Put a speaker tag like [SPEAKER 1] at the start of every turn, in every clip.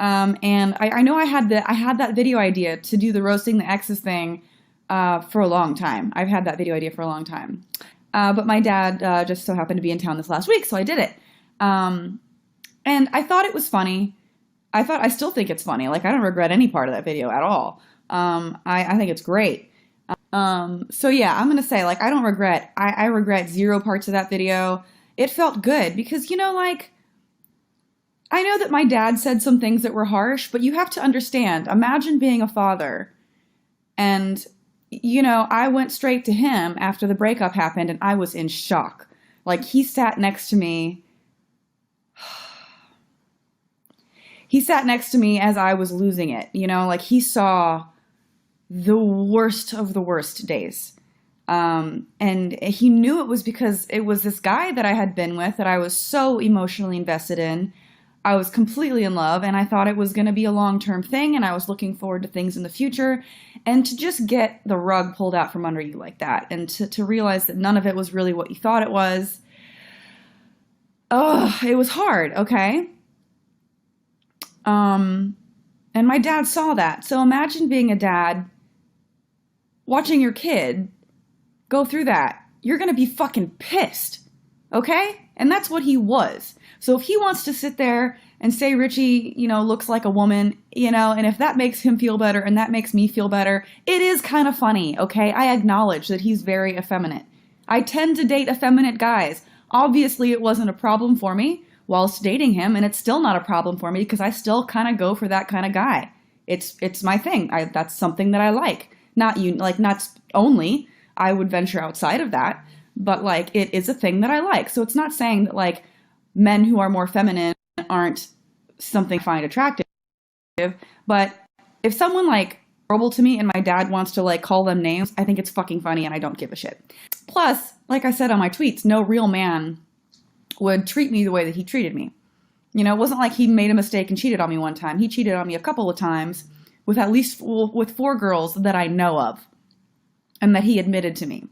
[SPEAKER 1] And I know I had that video idea to do the roasting the exes thing for a long time. I've had that video idea for a long time. But my dad just so happened to be in town this last week, so I did it. And I thought it was funny. I still think it's funny. Like, I don't regret any part of that video at all. I think it's great. So yeah, I'm gonna say, like, I regret zero parts of that video. It felt good because, like, I know that my dad said some things that were harsh, but you have to understand, imagine being a father and, I went straight to him after the breakup happened and I was in shock. Like, he sat next to me. He sat next to me as I was losing it, like he saw the worst of the worst days. And he knew it was because it was this guy that I had been with that I was so emotionally invested in. I was completely in love and I thought it was going to be a long-term thing and I was looking forward to things in the future. And to just get the rug pulled out from under you like that and to realize that none of it was really what you thought it was. Oh, it was hard, okay? And my dad saw that. So imagine being a dad watching your kid go through that. You're going to be fucking pissed. Okay? And that's what he was. So if he wants to sit there and say Richie, looks like a woman, and if that makes him feel better and that makes me feel better, it is kind of funny. Okay? I acknowledge that he's very effeminate. I tend to date effeminate guys. Obviously, it wasn't a problem for me whilst dating him, and it's still not a problem for me because I still kind of go for that kind of guy. It's my thing. That's something that I like. Not only. I would venture outside of that, but like it is a thing that I like. So it's not saying that like men who are more feminine aren't something I find attractive. But if someone like horrible to me and my dad wants to like call them names, I think it's fucking funny and I don't give a shit. Plus, like I said on my tweets, no real man would treat me the way that he treated me. It wasn't like he made a mistake and cheated on me one time. He cheated on me a couple of times with at least with 4 girls that I know of and that he admitted to me.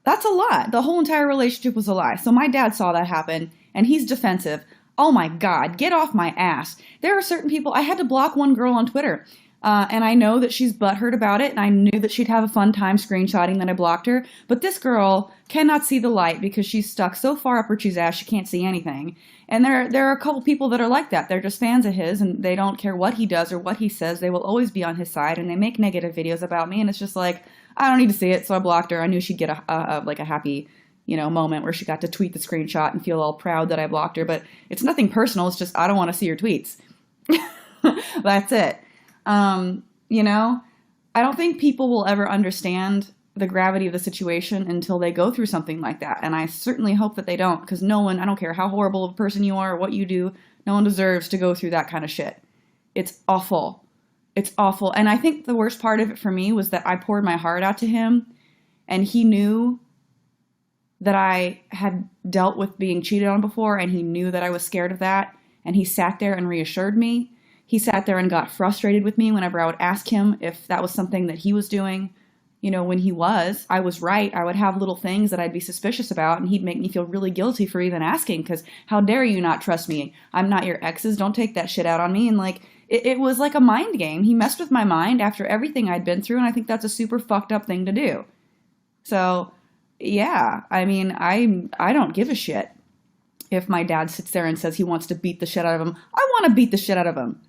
[SPEAKER 1] That's a lot. The whole entire relationship was a lie. So my dad saw that happen and he's defensive. Oh my God, get off my ass. There are certain people, I had to block one girl on Twitter. And I know that she's butthurt about it, and I knew that she'd have a fun time screenshotting that I blocked her. But this girl cannot see the light because she's stuck so far up Richie's ass she can't see anything. And there are a couple people that are like that. They're just fans of his, and they don't care what he does or what he says. They will always be on his side, and they make negative videos about me. And it's just like, I don't need to see it, so I blocked her. I knew she'd get a happy moment where she got to tweet the screenshot and feel all proud that I blocked her. But it's nothing personal. It's just I don't want to see your tweets. That's it. I don't think people will ever understand the gravity of the situation until they go through something like that. And I certainly hope that they don't, because no one, I don't care how horrible of a person you are or what you do, no one deserves to go through that kind of shit. It's awful. It's awful. And I think the worst part of it for me was that I poured my heart out to him and he knew that I had dealt with being cheated on before and he knew that I was scared of that. And he sat there and reassured me. He sat there and got frustrated with me whenever I would ask him if that was something that he was doing. When I was right. I would have little things that I'd be suspicious about and he'd make me feel really guilty for even asking because how dare you not trust me? I'm not your exes. Don't take that shit out on me. And like, it was like a mind game. He messed with my mind after everything I'd been through. And I think that's a super fucked up thing to do. So yeah, I mean, I don't give a shit if my dad sits there and says he wants to beat the shit out of him. I want to beat the shit out of him.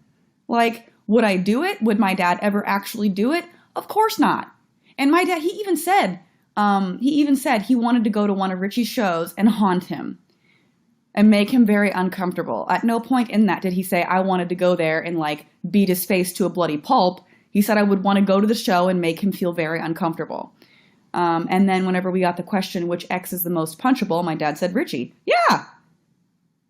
[SPEAKER 1] Like, would I do it? Would my dad ever actually do it? Of course not. And my dad, he even said he wanted to go to one of Richie's shows and haunt him and make him very uncomfortable. At no point in that did he say, I wanted to go there and like beat his face to a bloody pulp. He said I would want to go to the show and make him feel very uncomfortable. And then whenever we got the question, which ex is the most punchable, my dad said, Richie. Yeah.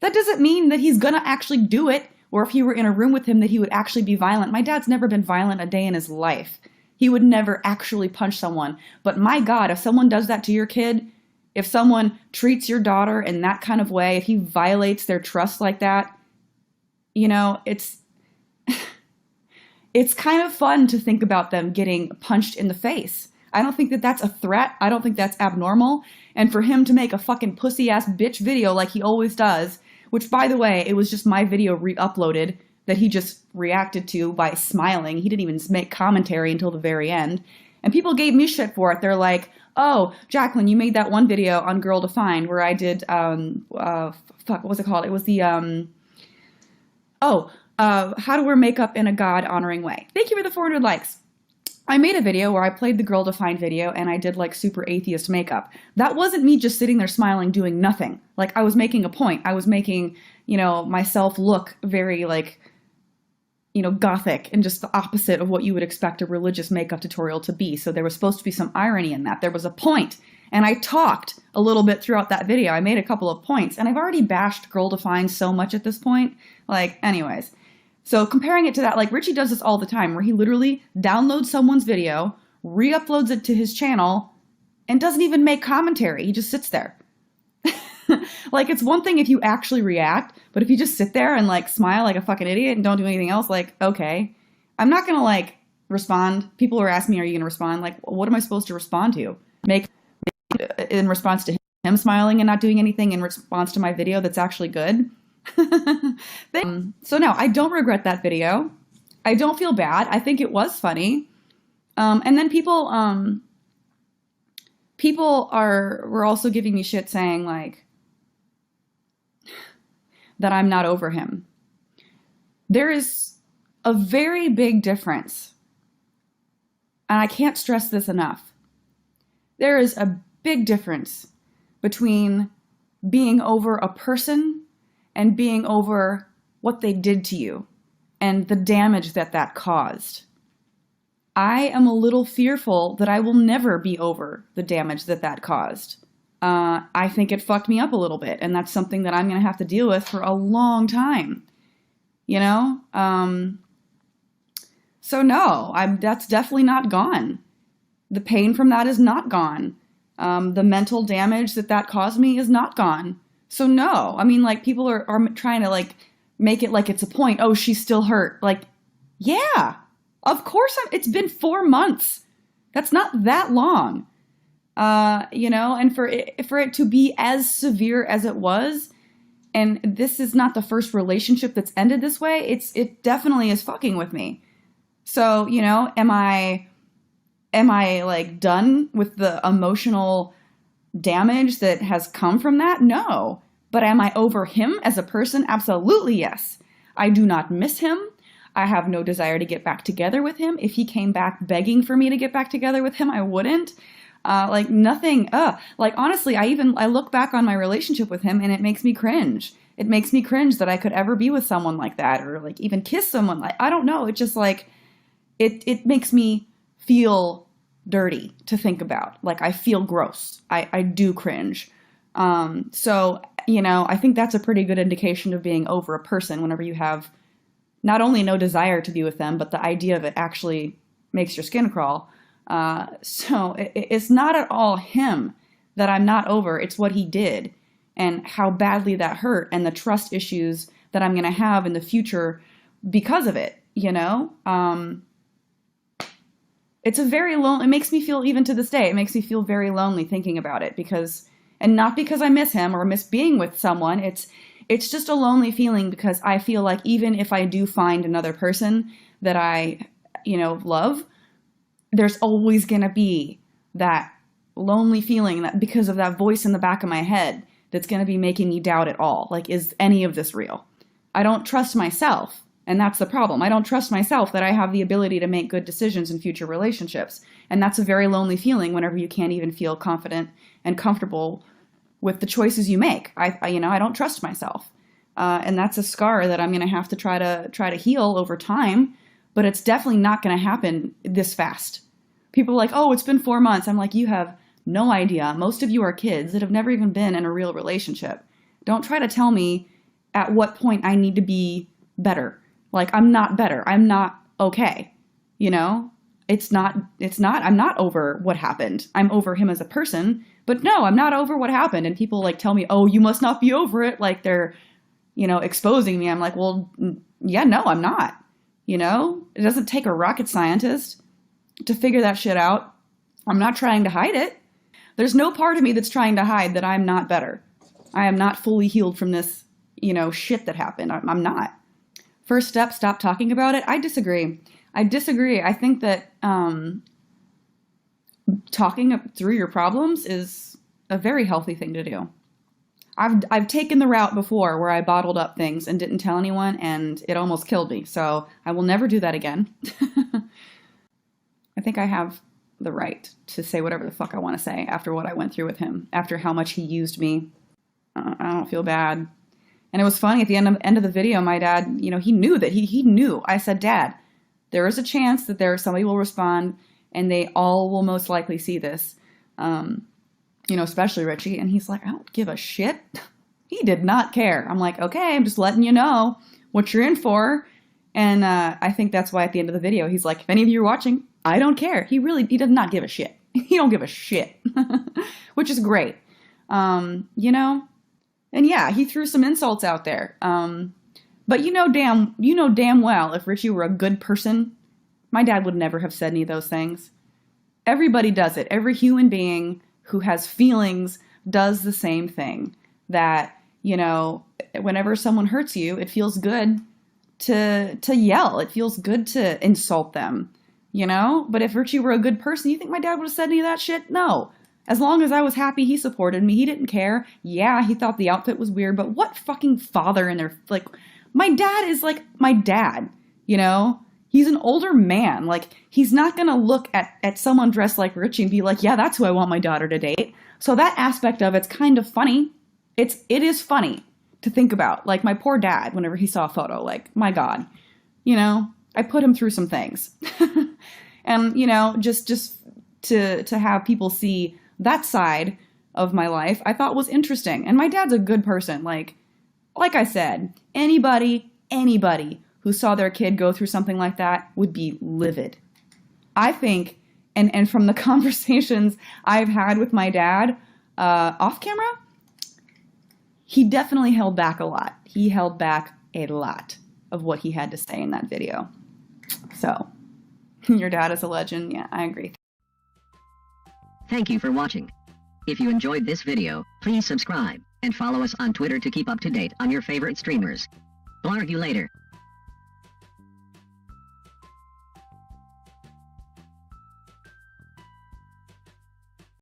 [SPEAKER 1] That doesn't mean that he's going to actually do it. Or if you were in a room with him, that he would actually be violent. My dad's never been violent a day in his life. He would never actually punch someone. But my God, if someone does that to your kid, if someone treats your daughter in that kind of way, if he violates their trust like that, it's kind of fun to think about them getting punched in the face. I don't think that that's a threat. I don't think that's abnormal. And for him to make a fucking pussy-ass bitch video like he always does, which, by the way, it was just my video re-uploaded that he just reacted to by smiling. He didn't even make commentary until the very end. And people gave me shit for it. They're like, oh, JACLYN, you made that one video on Girl Defined where I did, fuck, what was it called? It was the, how to wear makeup in a God-honoring way. Thank you for the 400 likes. I made a video where I played the Girl Defined video and I did like super atheist makeup. That wasn't me just sitting there smiling doing nothing. Like, I was making a point. I was making, you know, myself look very like, you know, gothic and just the opposite of what you would expect a religious makeup tutorial to be. So there was supposed to be some irony in that. There was a point. And I talked a little bit throughout that video. I made a couple of points. And I've already bashed Girl Defined so much at this point. Like, anyways. So comparing it to that, like Richie does this all the time, where he literally downloads someone's video, re-uploads it to his channel, and doesn't even make commentary. He just sits there. Like, it's one thing if you actually react, but if you just sit there and like smile like a fucking idiot and don't do anything else, like, okay. I'm not gonna like respond. People are asking me, are you gonna respond? Like, what am I supposed to respond to? Make in response to him smiling and not doing anything in response to my video that's actually good? So no, I don't regret that video. I don't feel bad. I think it was funny. And then people were also giving me shit saying like that I'm not over him. There is a very big difference, and I can't stress this enough. There is a big difference between being over a person and being over what they did to you and the damage that that caused. I am a little fearful that I will never be over the damage that that caused. I think it fucked me up a little bit, and that's something that I'm going to have to deal with for a long time. You know? So no, that's definitely not gone. The pain from that is not gone. The mental damage that that caused me is not gone. So no, I mean, like, people are trying to like make it like it's a point. Oh, she's still hurt. Like, yeah, of course. It's been 4 months. That's not that long. You know, and for it to be as severe as it was, and this is not the first relationship that's ended this way, it definitely is fucking with me. So, you know, am I like done with the emotional damage that has come from that? No. But am I over him as a person? Absolutely yes. I do not miss him. I have no desire to get back together with him. If he came back begging for me to get back together with him, I wouldn't. Like nothing, like honestly, I look back on my relationship with him and it makes me cringe. It makes me cringe that I could ever be with someone like that, or like even kiss someone like, I don't know. It just like, it makes me feel dirty to think about. Like, I feel gross. I do cringe. So, you know, I think that's a pretty good indication of being over a person whenever you have not only no desire to be with them, but the idea of it actually makes your skin crawl. So it's not at all him that I'm not over. It's what he did and how badly that hurt and the trust issues that I'm going to have in the future because of it, you know? It's a very it makes me feel, even to this day, it makes me feel very lonely thinking about it and not because I miss him or miss being with someone. It's just a lonely feeling because I feel like even if I do find another person that I, you know, love, there's always going to be that lonely feeling that because of that voice in the back of my head that's going to be making me doubt it all. Like, is any of this real? I don't trust myself. And that's the problem. I don't trust myself that I have the ability to make good decisions in future relationships. And that's a very lonely feeling whenever you can't even feel confident and comfortable with the choices you make. I don't trust myself. And that's a scar that I'm going to have to try to heal over time. But it's definitely not going to happen this fast. People are like, oh, it's been 4 months. I'm like, you have no idea. Most of you are kids that have never even been in a real relationship. Don't try to tell me at what point I need to be better. Like, I'm not better. I'm not okay. You know, I'm not over what happened. I'm over him as a person. But no, I'm not over what happened. And people like tell me, oh, you must not be over it. Like they're, you know, exposing me. I'm like, well, yeah, no, I'm not. You know, it doesn't take a rocket scientist to figure that shit out. I'm not trying to hide it. There's no part of me that's trying to hide that I'm not better. I am not fully healed from this, you know, shit that happened. I'm not. First step, stop talking about it. I disagree. I think that talking through your problems is a very healthy thing to do. I've taken the route before where I bottled up things and didn't tell anyone, and it almost killed me. So I will never do that again. I think I have the right to say whatever the fuck I want to say after what I went through with him, after how much he used me. I don't feel bad. And it was funny at the end of the video, my dad, you know, he knew that he knew. I said, Dad, there is a chance that somebody will respond and they all will most likely see this. You know, especially Richie. And he's like, I don't give a shit. He did not care. I'm like, okay, I'm just letting you know what you're in for. And I think that's why at the end of the video, he's like, if any of you are watching, I don't care. He does not give a shit. He don't give a shit, which is great. You know, and yeah, he threw some insults out there. But you know damn well if Richie were a good person, my dad would never have said any of those things. Everybody does it. Every human being who has feelings does the same thing. That, you know, whenever someone hurts you, it feels good to yell. It feels good to insult them, you know? But if Richie were a good person, you think my dad would have said any of that shit? No. As long as I was happy, he supported me. He didn't care. Yeah, he thought the outfit was weird, but what fucking father in their, like, my dad is like my dad, you know? He's an older man. Like, he's not going to look at someone dressed like Richie and be like, yeah, that's who I want my daughter to date. So that aspect of it's kind of funny. It is funny to think about. Like, my poor dad, whenever he saw a photo, like, my God, you know, I put him through some things. And, you know, just to have people see that side of my life, I thought was interesting. And my dad's a good person. Like I said, anybody who saw their kid go through something like that would be livid. I think, and from the conversations I've had with my dad off camera, he definitely held back a lot. He held back a lot of what he had to say in that video. So, your dad is a legend. Yeah, I agree.
[SPEAKER 2] Thank you for watching. If you enjoyed this video, please subscribe and follow us on Twitter to keep up to date on your favorite streamers. Blarg you later.